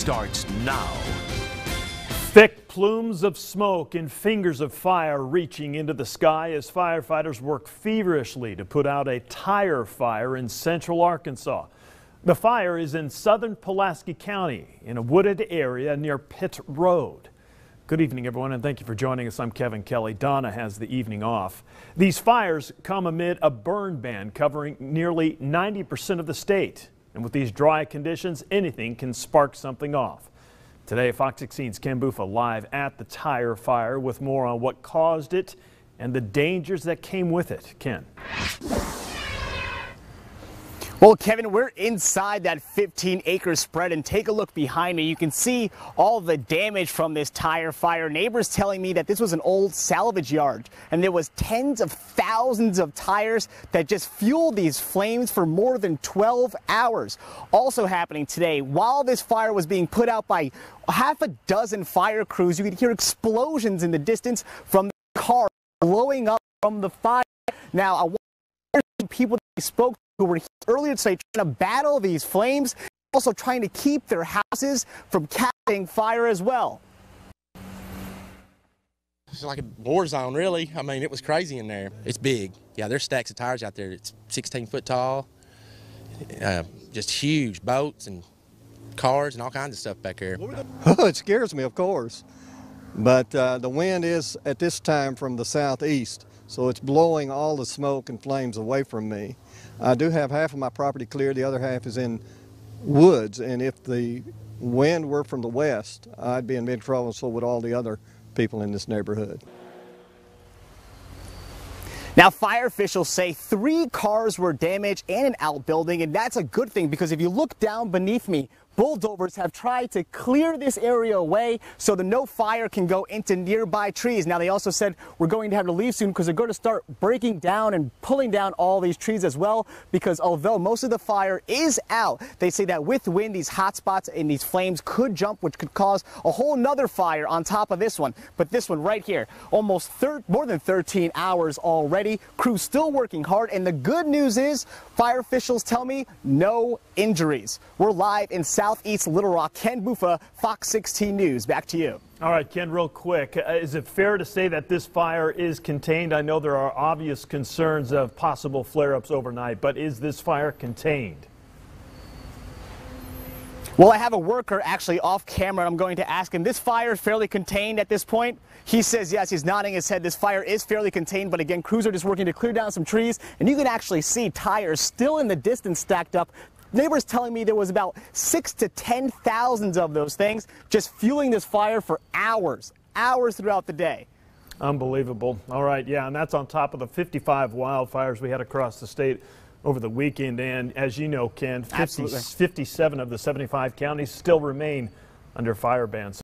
starts now. Thick plumes of smoke and fingers of fire reaching into the sky as firefighters work feverishly to put out a tire fire in central Arkansas. The fire is in southern Pulaski County in a wooded area near Pitt Road. Good evening, everyone, and thank you for joining us. I'm Kevin Kelly. Donna has the evening off. These fires come amid a burn ban covering nearly 90% of the state. And with these dry conditions, anything can spark something off. Today, Fox 16's Ken Buffa live at the tire fire with more on what caused it and the dangers that came with it. Ken. Well, Kevin, we're inside that 15-acre spread, and take a look behind me. You can see all the damage from this tire fire. Neighbors telling me that this was an old salvage yard, and there was tens of thousands of tires that just fueled these flames for more than 12 hours. Also happening today, while this fire was being put out by half a dozen fire crews, you could hear explosions in the distance from the car blowing up from the fire. Now, I wonder if people that spoke who were here earlier today trying to battle these flames, also trying to keep their houses from catching fire as well. It's like a war zone, really. I mean, it was crazy in there. It's big. Yeah, there's stacks of tires out there. It's 16 foot tall. Just huge boats and cars and all kinds of stuff back there. Oh, it scares me, of course. But the wind is at this time from the southeast, so it's blowing all the smoke and flames away from me. I do have half of my property clear, the other half is in woods, and if the wind were from the west, I'd be in big trouble, and so would all the other people in this neighborhood. Now, fire officials say 3 cars were damaged and an outbuilding, and that's a good thing because if you look down beneath me, bulldozers have tried to clear this area away so that no fire can go into nearby trees. Now, they also said we're going to have to leave soon because they're going to start breaking down and pulling down all these trees as well, because although most of the fire is out, they say that with wind, these hot spots and these flames could jump, which could cause a whole nother fire on top of this one. But this one right here, almost more than 13 hours already. Crews still working hard, and the good news is fire officials tell me no injuries. We're live in Southeast Little Rock. Ken Buffa, Fox 16 News. Back to you. All right, Ken, real quick. Is it fair to say that this fire is contained? I know there are obvious concerns of possible flare-ups overnight, but is this fire contained? Well, I have a worker actually off camera. I'm going to ask him, this fire is fairly contained at this point? He says yes. He's nodding his head. This fire is fairly contained, but again, crews are just working to clear down some trees, and you can actually see tires still in the distance stacked up. Neighbors telling me there was about 6,000 to 10,000 of those things just fueling this fire for hours throughout the day. Unbelievable. All right, yeah, and that's on top of the 55 wildfires we had across the state over the weekend. And as you know, Ken, 57 of the 75 counties still remain under fire bans.